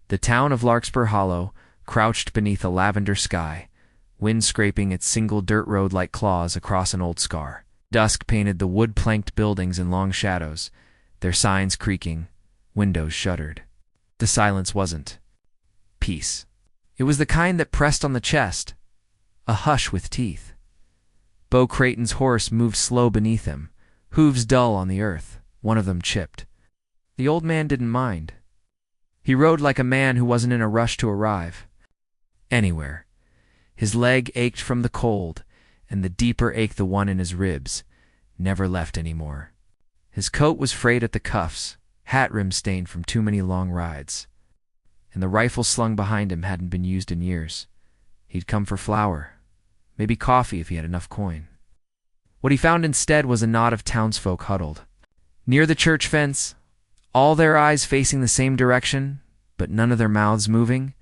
The town of Larkspur Hollow crouched beneath a lavender sky, wind scraping its single dirt road like claws across an old scar. Dusk painted the wood-planked buildings in long shadows, their signs creaking, windows shuttered. The silence wasn't peace. It was the kind that pressed on the chest, a hush with teeth. Bo Crayton's horse moved slow beneath him, hooves dull on the earth, one of them chipped. The old man didn't mind. He rode like a man who wasn't in a rush to arrive anywhere. His leg ached from the cold, and the deeper ache the one in his ribs never left anymore. His coat was frayed at the cuffs, hat rim stained from too many long rides, and the rifle slung behind him hadn't been used in years. He'd come for flour, maybe coffee if he had enough coin. What he found instead was a knot of townsfolk huddled near the church fence, all their eyes facing the same direction, but none of their mouths moving.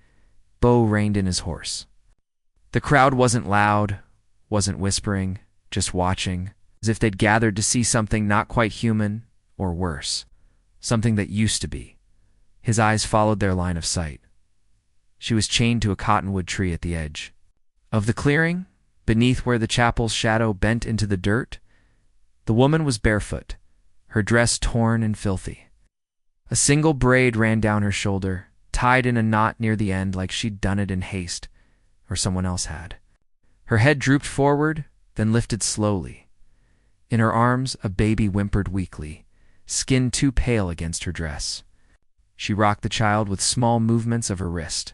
Bo reined in his horse. The crowd wasn't loud, wasn't whispering, just watching, as if they'd gathered to see something not quite human, or worse, something that used to be. His eyes followed their line of sight. She was chained to a cottonwood tree at the edge of the clearing, beneath where the chapel's shadow bent into the dirt. The woman was barefoot, her dress torn and filthy. A single braid ran down her shoulder, tied in a knot near the end like she'd done it in haste, or someone else had. Her head drooped forward, then lifted slowly. In her arms, a baby whimpered weakly, skin too pale against her dress. She rocked the child with small movements of her wrist.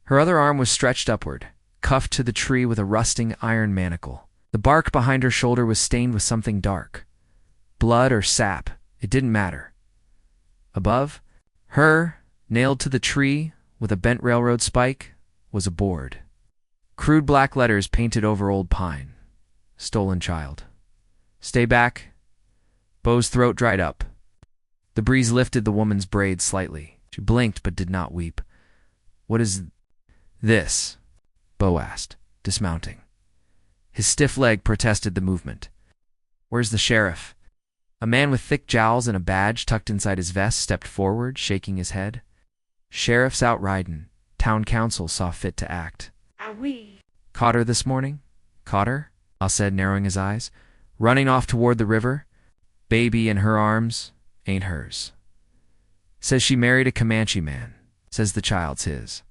Her other arm was stretched upward, cuffed to the tree with a rusting iron manacle. The bark behind her shoulder was stained with something dark. Blood or sap, it didn't matter. Above her, nailed to the tree with a bent railroad spike, was a board. Crude black letters painted over old pine. Stolen child. Stay back. Bo's throat dried up. The breeze lifted the woman's braids slightly. She blinked but did not weep. What is this? Bo asked, dismounting. His stiff leg protested the movement. Where's the sheriff? A man with thick jowls and a badge tucked inside his vest stepped forward, shaking his head. Sheriff's out ridin'. Town council saw fit to act. Caught her this morning? Caught her? Al said, narrowing his eyes. Running off toward the river. Baby in her arms. Ain't hers. Says she married a Comanche man. Says the child's his.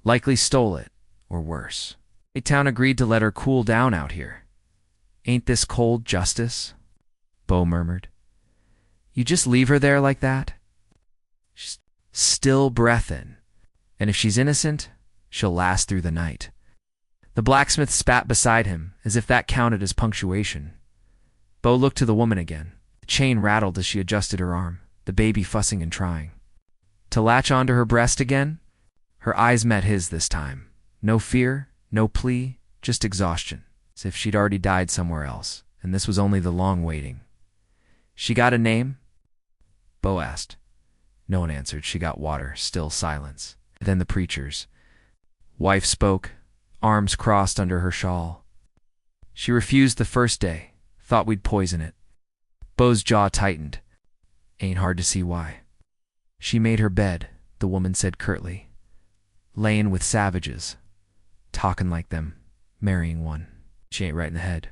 Likely stole it, or worse. A town agreed to let her cool down out here. Ain't this cold justice? Bo murmured. You just leave her there like that? She's still breathin', and if she's innocent, she'll last through the night. The blacksmith spat beside him, as if that counted as punctuation. Bo looked to the woman again. The chain rattled as she adjusted her arm, the baby fussing and trying to latch onto her breast again. Her eyes met his this time. No fear, no plea, just exhaustion, as if she'd already died somewhere else, and this was only the long waiting. She got a name? Bo asked. No one answered. She got water, still silence. Then the preacher's wife spoke, arms crossed under her shawl. She refused the first day, thought we'd poison it. Bo's jaw tightened. Ain't hard to see why. She made her bed, the woman said curtly. Layin' with savages. Talkin' like them, marrying one. She ain't right in the head.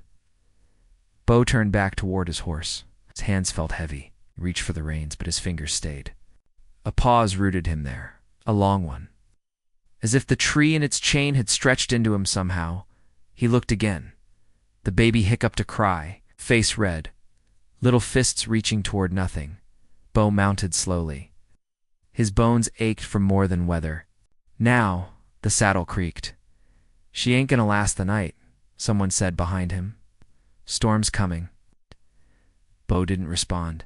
Bo turned back toward his horse. His hands felt heavy. He reached for the reins, but his fingers stayed. A pause rooted him there, a long one. As if the tree and its chain had stretched into him somehow, he looked again. The baby hiccuped a cry, face red, little fists reaching toward nothing. Bo mounted slowly. His bones ached from more than weather. Now, the saddle creaked. She ain't gonna last the night, someone said behind him. Storm's coming. Bo didn't respond.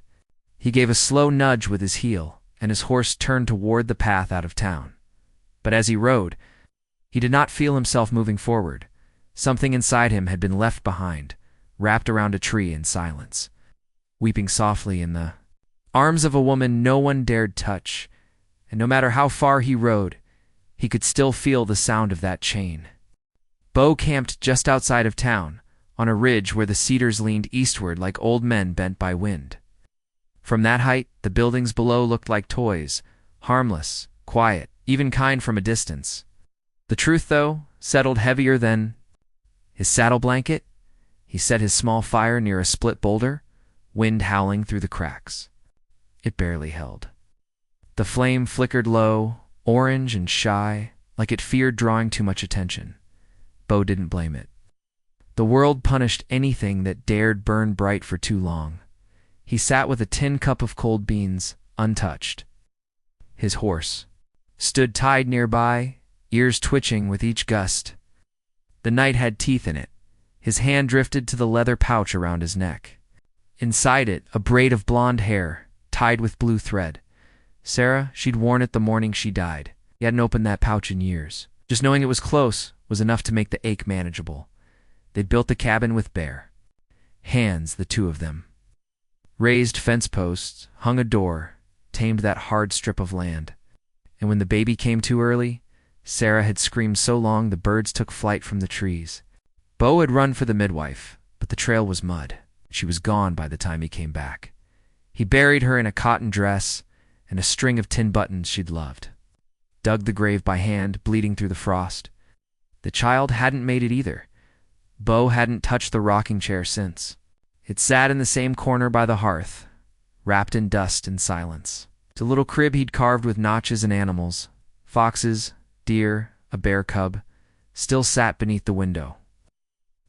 He gave a slow nudge with his heel, and his horse turned toward the path out of town. But as he rode, he did not feel himself moving forward. Something inside him had been left behind, wrapped around a tree in silence, weeping softly in the arms of a woman no one dared touch, and no matter how far he rode, he could still feel the sound of that chain. Bo camped just outside of town, on a ridge where the cedars leaned eastward like old men bent by wind. From that height, the buildings below looked like toys, harmless, quiet, even kind from a distance. The truth, though, settled heavier than his saddle blanket. He set his small fire near a split boulder, wind howling through the cracks. It barely held. The flame flickered low, orange and shy, like it feared drawing too much attention. Bo didn't blame it. The world punished anything that dared burn bright for too long. He sat with a tin cup of cold beans, untouched. His horse stood tied nearby, ears twitching with each gust. The night had teeth in it. His hand drifted to the leather pouch around his neck. Inside it, a braid of blonde hair, tied with blue thread. Sarah, she'd worn it the morning she died. He hadn't opened that pouch in years. Just knowing it was close was enough to make the ache manageable. They'd built the cabin with bare hands, the two of them. Raised fence posts, hung a door, tamed that hard strip of land. And when the baby came too early, Sarah had screamed so long the birds took flight from the trees. Bo had run for the midwife, but the trail was mud. She was gone by the time he came back. He buried her in a cotton dress and a string of tin buttons she'd loved. Dug the grave by hand, bleeding through the frost. The child hadn't made it either. Bo hadn't touched the rocking chair since. It sat in the same corner by the hearth, wrapped in dust and silence. It's a little crib he'd carved with notches and animals. Foxes, deer, a bear cub, still sat beneath the window.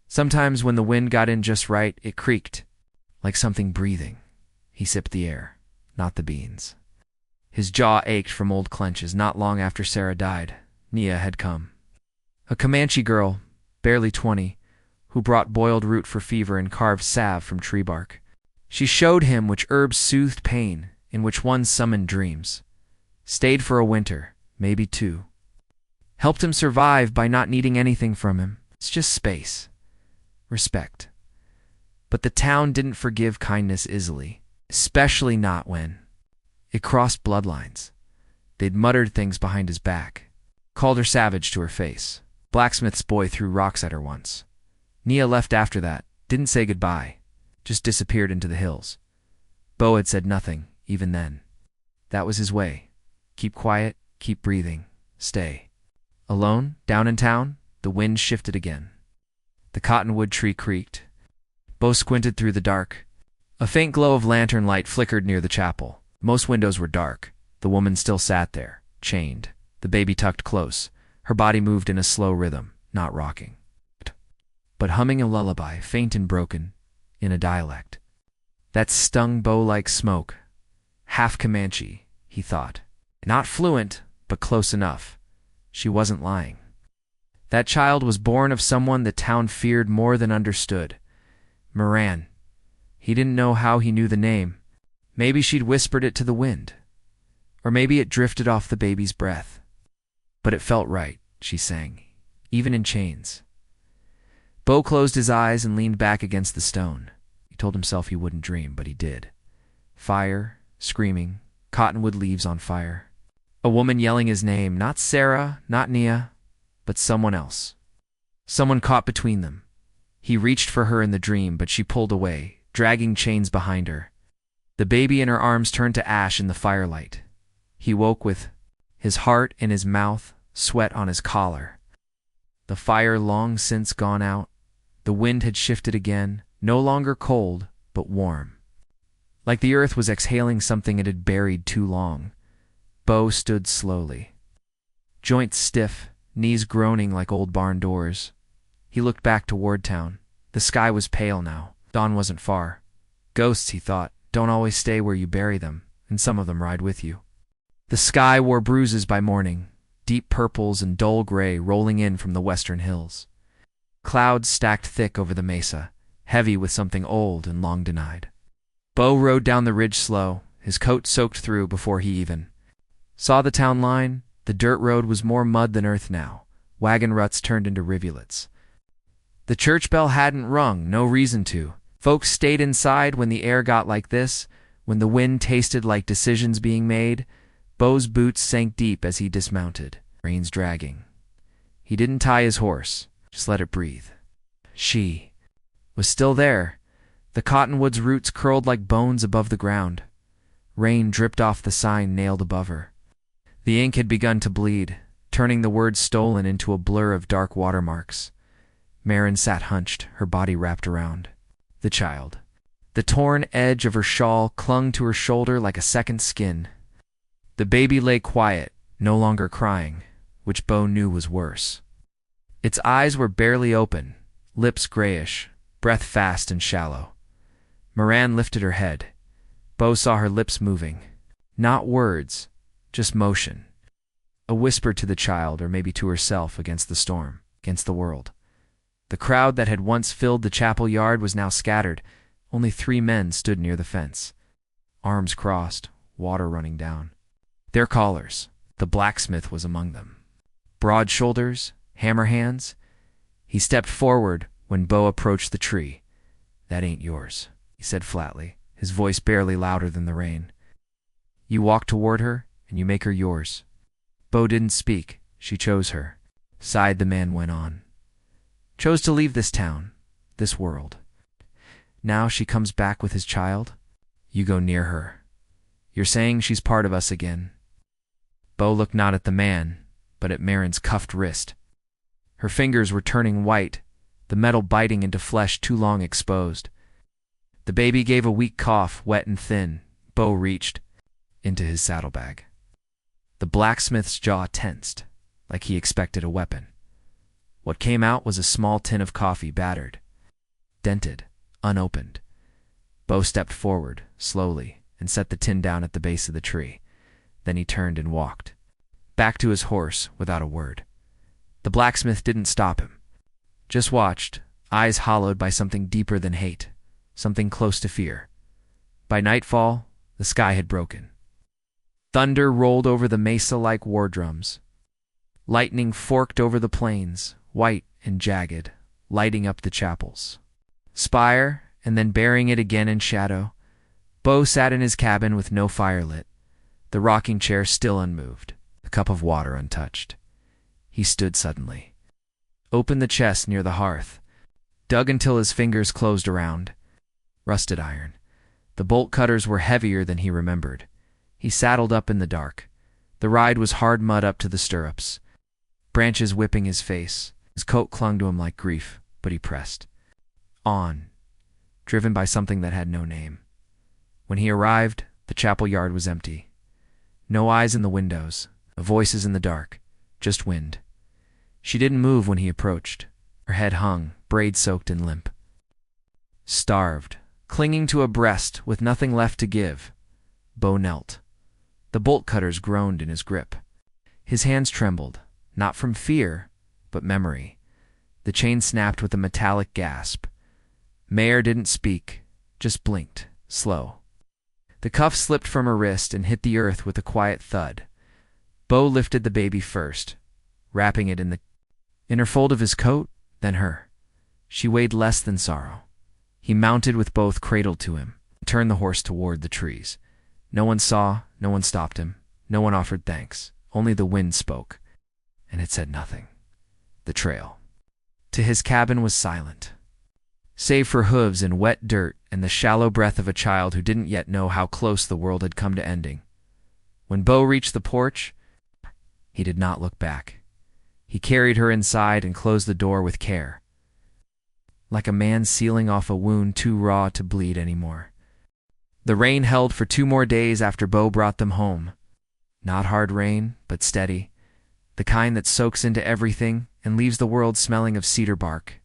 Sometimes when the wind got in just right, it creaked, like something breathing. He sipped the air, not the beans. His jaw ached from old clenches. Not long after Sarah died, Nia had come. A Comanche girl, barely 20, who brought boiled root for fever and carved salve from tree bark. She showed him which herbs soothed pain, in which one summoned dreams. Stayed for a winter, maybe two. Helped him survive by not needing anything from him. It's just space. Respect. But the town didn't forgive kindness easily, especially not when it crossed bloodlines. They'd muttered things behind his back, called her savage to her face. Blacksmith's boy threw rocks at her once. Nia left after that, didn't say goodbye, just disappeared into the hills. Bo had said nothing, even then. That was his way. Keep quiet, keep breathing, stay. Alone, down in town, the wind shifted again. The cottonwood tree creaked. Bo squinted through the dark. A faint glow of lantern light flickered near the chapel. Most windows were dark. The woman still sat there, chained, the baby tucked close. Her body moved in a slow rhythm, not rocking, but humming a lullaby, faint and broken, in a dialect that stung Bo like smoke. Half Comanche, he thought. Not fluent, but close enough. She wasn't lying. That child was born of someone the town feared more than understood. Moran. He didn't know how he knew the name. Maybe she'd whispered it to the wind. Or maybe it drifted off the baby's breath. But it felt right, she sang, even in chains. Bo closed his eyes and leaned back against the stone. He told himself he wouldn't dream, but he did. Fire, screaming, cottonwood leaves on fire. A woman yelling his name, not Sarah, not Nia, but someone else. Someone caught between them. He reached for her in the dream, but she pulled away, dragging chains behind her. The baby in her arms turned to ash in the firelight. He woke with his heart in his mouth, sweat on his collar. The fire long since gone out. The wind had shifted again, no longer cold, but warm. Like the earth was exhaling something it had buried too long. Bo stood slowly. Joints stiff, knees groaning like old barn doors. He looked back toward town. The sky was pale now. Dawn wasn't far. Ghosts, he thought, don't always stay where you bury them, and some of them ride with you. The sky wore bruises by morning, deep purples and dull gray rolling in from the western hills. Clouds stacked thick over the mesa, heavy with something old and long denied. Bo rode down the ridge slow, his coat soaked through before he even saw the town line. The dirt road was more mud than earth now, wagon ruts turned into rivulets. The church bell hadn't rung, no reason to. Folks stayed inside when the air got like this, when the wind tasted like decisions being made. Bo's boots sank deep as he dismounted, reins dragging. He didn't tie his horse, just let it breathe. She was still there. The cottonwood's roots curled like bones above the ground. Rain dripped off the sign nailed above her. The ink had begun to bleed, turning the words stolen into a blur of dark watermarks. Marin sat hunched, her body wrapped around the child. The torn edge of her shawl clung to her shoulder like a second skin. The baby lay quiet, no longer crying, which Bo knew was worse. Its eyes were barely open, lips grayish, breath fast and shallow. Moran lifted her head. Bo saw her lips moving. Not words, just motion. A whisper to the child, or maybe to herself, against the storm, against the world. The crowd that had once filled the chapel yard was now scattered. Only 3 men stood near the fence. Arms crossed, water running down. Their callers. The blacksmith was among them. Broad shoulders, hammer hands. He stepped forward when Bo approached the tree. "That ain't yours," he said flatly, his voice barely louder than the rain. "You walk toward her, and you make her yours." Bo didn't speak. She chose her. Sighed, the man went on. "Chose to leave this town, this world. Now she comes back with his child. You go near her. You're saying she's part of us again." Bo looked not at the man, but at Marin's cuffed wrist. Her fingers were turning white, the metal biting into flesh too long exposed. The baby gave a weak cough, wet and thin. Bo reached into his saddlebag. The blacksmith's jaw tensed, like he expected a weapon. What came out was a small tin of coffee, battered, dented, unopened. Bo stepped forward, slowly, and set the tin down at the base of the tree. Then he turned and walked back to his horse without a word. The blacksmith didn't stop him, just watched, eyes hollowed by something deeper than hate, something close to fear. By nightfall, the sky had broken. Thunder rolled over the mesa like war drums. Lightning forked over the plains, white and jagged, lighting up the chapel's spire and then burying it again in shadow. Bo sat in his cabin with no fire lit, the rocking chair still unmoved, the cup of water untouched. He stood suddenly, opened the chest near the hearth, dug until his fingers closed around rusted iron. The bolt cutters were heavier than he remembered. He saddled up in the dark. The ride was hard mud up to the stirrups, branches whipping his face. His coat clung to him like grief, but he pressed on, driven by something that had no name. When he arrived, the chapel yard was empty. No eyes in the windows, no voices in the dark, just wind. She didn't move when he approached. Her head hung, braid-soaked and limp. Starved, clinging to a breast with nothing left to give, Bo knelt. The bolt cutters groaned in his grip. His hands trembled, not from fear, but memory. The chain snapped with a metallic gasp. Mayer didn't speak, just blinked, slow. The cuff slipped from her wrist and hit the earth with a quiet thud. Bo lifted the baby first, wrapping it in the inner fold of his coat, then her. She weighed less than sorrow. He mounted with both cradled to him, and turned the horse toward the trees. No one saw, no one stopped him, no one offered thanks. Only the wind spoke, and it said nothing. The trail to his cabin was silent, save for hooves in wet dirt and the shallow breath of a child who didn't yet know how close the world had come to ending. When Bo reached the porch, he did not look back. He carried her inside and closed the door with care, like a man sealing off a wound too raw to bleed anymore. The rain held for 2 more days after Bo brought them home. Not hard rain, but steady, the kind that soaks into everything and leaves the world smelling of cedar bark,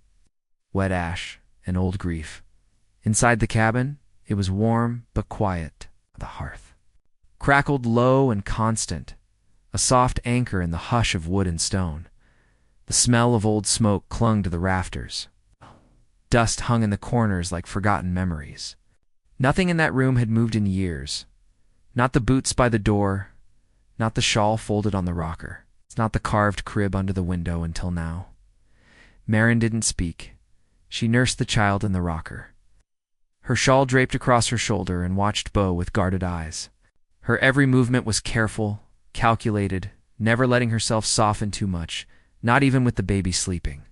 wet ash, and old grief. Inside the cabin, it was warm but quiet. The hearth crackled low and constant, a soft anchor in the hush of wood and stone. The smell of old smoke clung to the rafters. Dust hung in the corners like forgotten memories. Nothing in that room had moved in years. Not the boots by the door, not the shawl folded on the rocker, not the carved crib under the window until now. Marin didn't speak. She nursed the child in the rocker. Her shawl draped across her shoulder and watched Bo with guarded eyes. Her every movement was careful, calculated, never letting herself soften too much, not even with the baby sleeping.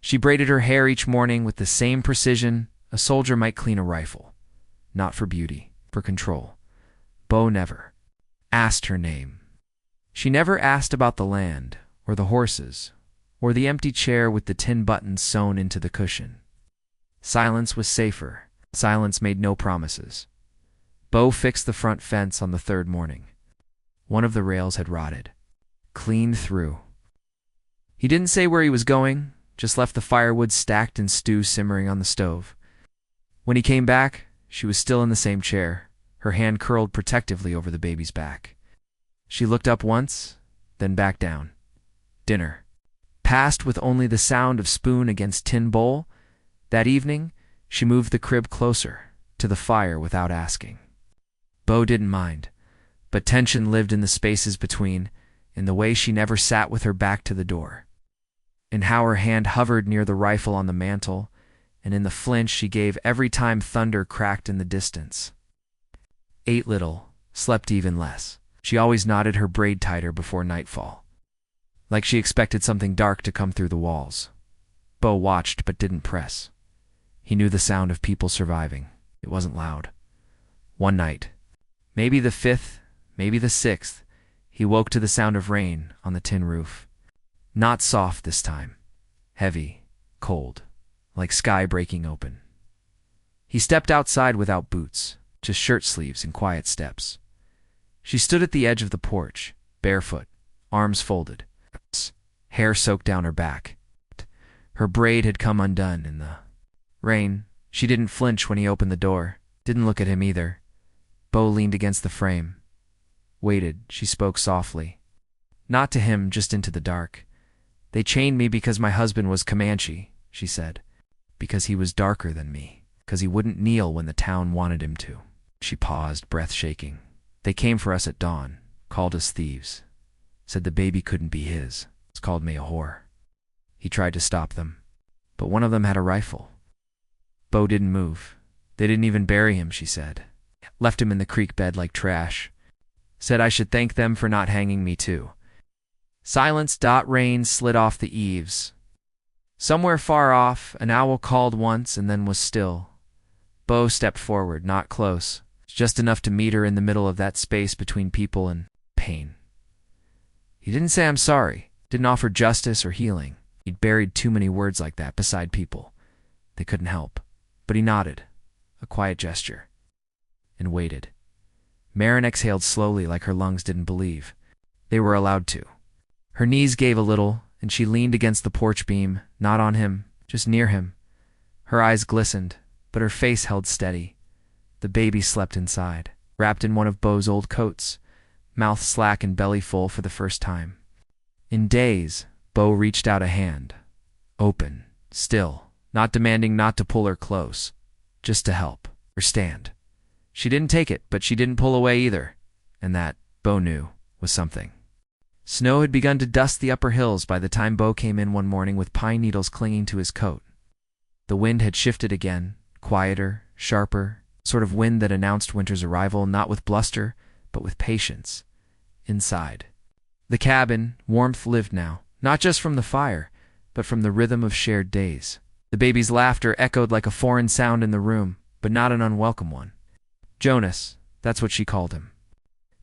She braided her hair each morning with the same precision a soldier might clean a rifle. Not for beauty, for control. Bo never asked her name. She never asked about the land, or the horses, or the empty chair with the tin buttons sewn into the cushion. Silence was safer. Silence made no promises. Bo fixed the front fence on the third morning. One of the rails had rotted. Clean through. He didn't say where he was going, just left the firewood stacked and stew simmering on the stove. When he came back, she was still in the same chair, her hand curled protectively over the baby's back. She looked up once, then back down. Dinner. Passed with only the sound of spoon against tin bowl. That evening, she moved the crib closer to the fire without asking. Bo didn't mind, but tension lived in the spaces between, in the way she never sat with her back to the door, in how her hand hovered near the rifle on the mantel, and in the flinch she gave every time thunder cracked in the distance. Ate little, slept even less. She always knotted her braid tighter before nightfall, like she expected something dark to come through the walls. Bo watched but didn't press. He knew the sound of people surviving. It wasn't loud. One night, maybe the 5th, maybe the 6th, he woke to the sound of rain on the tin roof. Not soft this time. Heavy, cold, like sky breaking open. He stepped outside without boots, just shirt sleeves and quiet steps. She stood at the edge of the porch, barefoot, arms folded, hair soaked down her back. Her braid had come undone in the rain. She didn't flinch when he opened the door, didn't look at him either. Bo leaned against the frame. Waited, she spoke softly. Not to him, just into the dark. They chained me because my husband was Comanche, she said. Because he was darker than me. Because he wouldn't kneel when the town wanted him to. She paused, breath shaking. They came for us at dawn, called us thieves. Said the baby couldn't be his. It's called me a whore. He tried to stop them, but one of them had a rifle. Bo didn't move. They didn't even bury him, she said. Left him in the creek bed like trash. Said I should thank them for not hanging me too. Silence. Rain slid off the eaves. Somewhere far off, an owl called once and then was still. Bo stepped forward, not close, just enough to meet her in the middle of that space between people and pain. He didn't say I'm sorry, didn't offer justice or healing. He'd buried too many words like that beside people. They couldn't help. But he nodded, a quiet gesture, and waited. Marin exhaled slowly like her lungs didn't believe. They were allowed to. Her knees gave a little, and she leaned against the porch beam, not on him, just near him. Her eyes glistened, but her face held steady. The baby slept inside, wrapped in one of Bo's old coats, mouth slack and belly full for the first time. In days, Bo reached out a hand, open, still, not demanding not to pull her close, just to help, or stand. She didn't take it, but she didn't pull away either, and that, Bo knew, was something. Snow had begun to dust the upper hills by the time Bo came in one morning with pine needles clinging to his coat. The wind had shifted again, quieter, sharper, sort of wind that announced winter's arrival, not with bluster, but with patience. Inside the cabin, warmth lived now, not just from the fire, but from the rhythm of shared days. The baby's laughter echoed like a foreign sound in the room, but not an unwelcome one. Jonas, that's what she called him.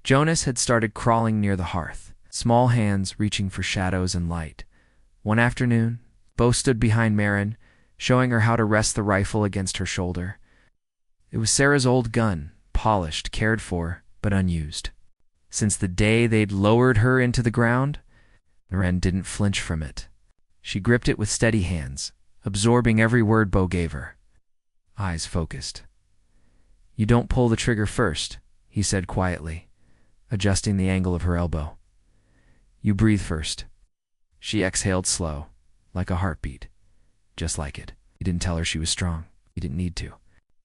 Jonas had started crawling near the hearth, small hands reaching for shadows and light. One afternoon, Bo stood behind Marin, showing her how to rest the rifle against her shoulder. It was Sarah's old gun, polished, cared for, but unused. Since the day they'd lowered her into the ground, Marin didn't flinch from it. She gripped it with steady hands, absorbing every word Bo gave her. Eyes focused. You don't pull the trigger first, he said quietly, adjusting the angle of her elbow. You breathe first. She exhaled slow, like a heartbeat. Just like it. He didn't tell her she was strong. He didn't need to.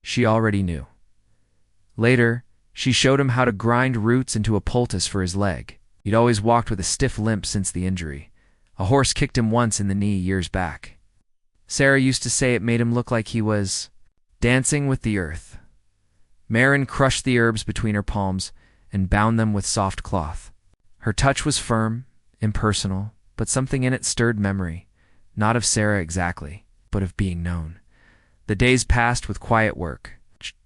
She already knew. Later, she showed him how to grind roots into a poultice for his leg. He'd always walked with a stiff limp since the injury. A horse kicked him once in the knee years back. Sarah used to say it made him look like he was dancing with the earth. Marin crushed the herbs between her palms and bound them with soft cloth. Her touch was firm, impersonal, but something in it stirred memory, not of Sarah exactly, but of being known. The days passed with quiet work.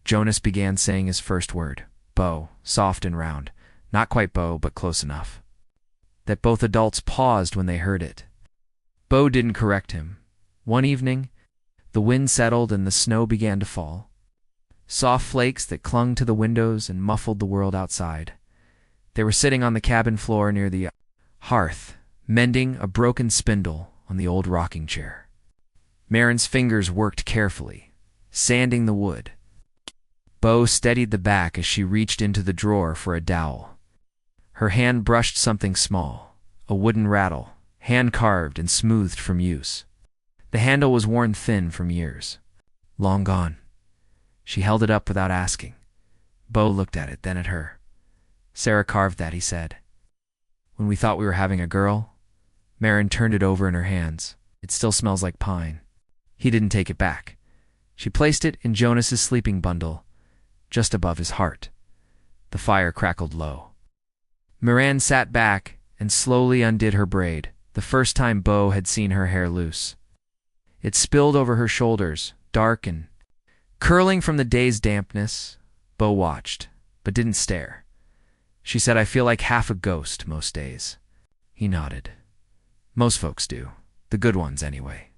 Jonas began saying his first word, Bo, soft and round. Not quite Bo, but close enough. that both adults paused when they heard it. Bo didn't correct him. One evening, the wind settled and the snow began to fall. Soft flakes that clung to the windows and muffled the world outside. They were sitting on the cabin floor near the hearth, mending a broken spindle on the old rocking chair. Marin's fingers worked carefully, sanding the wood. Bo steadied the back as she reached into the drawer for a dowel. Her hand brushed something small, a wooden rattle, hand-carved and smoothed from use. The handle was worn thin from years. Long gone. She held it up without asking. Bo looked at it, then at her. "Sarah carved that," he said. "When we thought we were having a girl." Marin turned it over in her hands. "It still smells like pine." He didn't take it back. She placed it in Jonas's sleeping bundle, just above his heart. The fire crackled low. Marin sat back and slowly undid her braid, the first time Bo had seen her hair loose. It spilled over her shoulders, dark and curling from the day's dampness. Bo watched, but didn't stare. She said, "I feel like half a ghost most days." He nodded. "Most folks do. The good ones, anyway."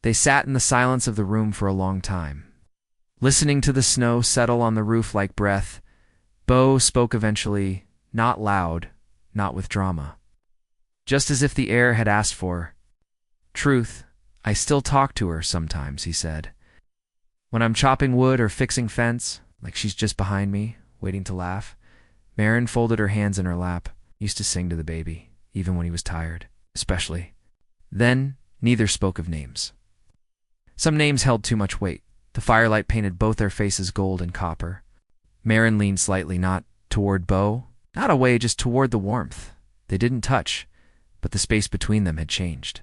They sat in the silence of the room for a long time. Listening to the snow settle on the roof like breath, Bo spoke eventually, not loud, not with drama. Just as if the air had asked for truth. "I still talk to her sometimes," he said. "When I'm chopping wood or fixing fence, like she's just behind me, waiting to laugh." Marin folded her hands in her lap, used to sing to the baby, even when he was tired, especially. Then, neither spoke of names. Some names held too much weight. The firelight painted both their faces gold and copper. Marin leaned slightly, not toward Bo, not away, just toward the warmth. They didn't touch, but the space between them had changed.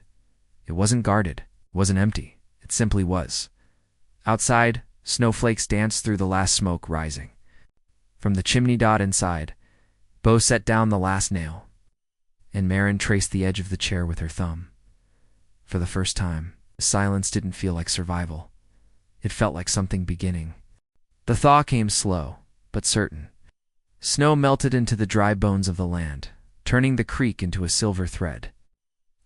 It wasn't guarded, it wasn't empty, it simply was. Outside, snowflakes danced through the last smoke rising. From the chimney dot inside, Bo set down the last nail, and Marin traced the edge of the chair with her thumb. For the first time, the silence didn't feel like survival. It felt like something beginning. The thaw came slow, but certain. Snow melted into the dry bones of the land, turning the creek into a silver thread.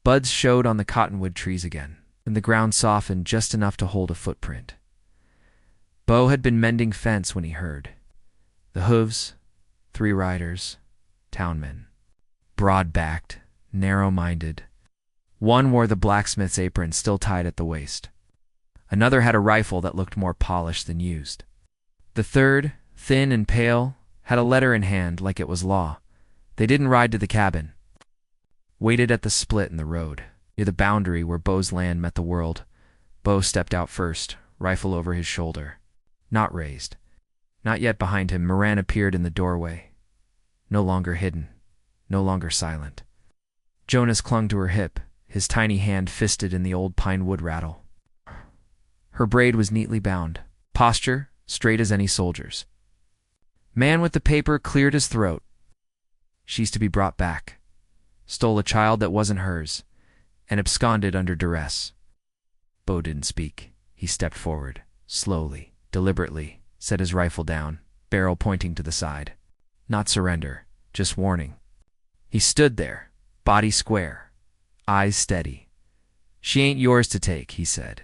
Buds showed on the cottonwood trees again, and the ground softened just enough to hold a footprint. Bo had been mending fence when he heard. The hooves, 3 riders, townmen. Broad-backed, narrow-minded. One wore the blacksmith's apron still tied at the waist. Another had a rifle that looked more polished than used. The third, thin and pale, had a letter in hand like it was law. They didn't ride to the cabin. Waited at the split in the road, near the boundary where Bo's land met the world. Bo stepped out first, rifle over his shoulder. Not raised. Not yet behind him, Marin appeared in the doorway. No longer hidden, no longer silent. Jonas clung to her hip, his tiny hand fisted in the old pine wood rattle. Her braid was neatly bound, posture straight as any soldier's. Man with the paper cleared his throat. She's to be brought back. Stole a child that wasn't hers, and absconded under duress. Bo didn't speak. He stepped forward, slowly, deliberately, set his rifle down, barrel pointing to the side. Not surrender, just warning. He stood there, body square, eyes steady. "She ain't yours to take," he said.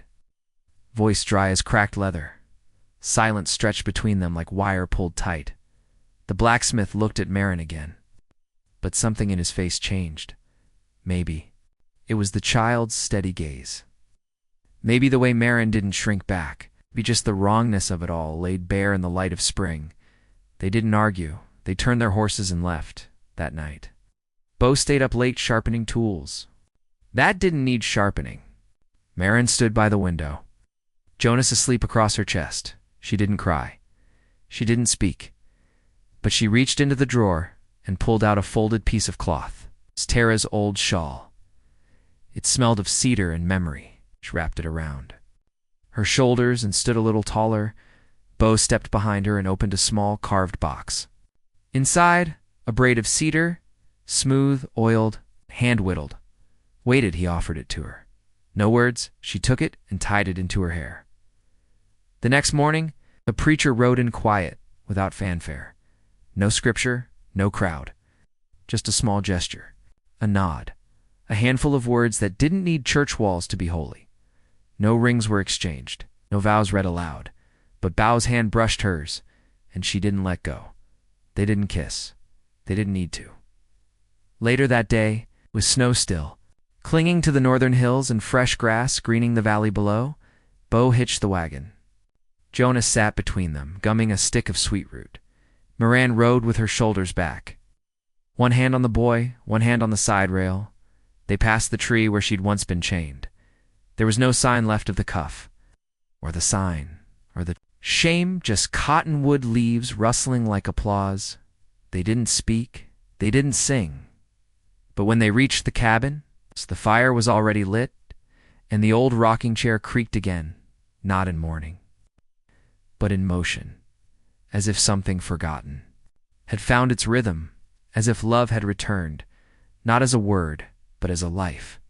Voice dry as cracked leather. Silence stretched between them like wire pulled tight. The blacksmith looked at Marin again. But something in his face changed. Maybe. It was the child's steady gaze. Maybe the way Marin didn't shrink back. Maybe just the wrongness of it all laid bare in the light of spring. They didn't argue. They turned their horses and left, that night. Bo stayed up late sharpening tools. That didn't need sharpening. Marin stood by the window. Jonas asleep across her chest. She didn't cry. She didn't speak. But she reached into the drawer and pulled out a folded piece of cloth. It's Tara's old shawl. It smelled of cedar and memory. She wrapped it around her shoulders and stood a little taller. Bo stepped behind her and opened a small carved box. Inside, a braid of cedar, smooth, oiled, hand-whittled. Waited, he offered it to her. No words, she took it and tied it into her hair. The next morning, the preacher rode in quiet, without fanfare. No scripture, no crowd. Just a small gesture. a nod, a handful of words that didn't need church walls to be holy. No rings were exchanged, no vows read aloud, but Bao's hand brushed hers, and she didn't let go. They didn't kiss. They didn't need to. Later that day, with snow still, clinging to the northern hills and fresh grass greening the valley below, Bo hitched the wagon. Jonas sat between them, gumming a stick of sweet root. Moran rode with her shoulders back. One hand on the boy, one hand on the side rail. They passed the tree where she'd once been chained. There was no sign left of the cuff, or the sign, or the shame, just cottonwood leaves rustling like applause. They didn't speak, they didn't sing. But when they reached the cabin, the fire was already lit, and the old rocking chair creaked again, not in mourning, but in motion, as if something forgotten had found its rhythm, as if love had returned, not as a word, but as a life.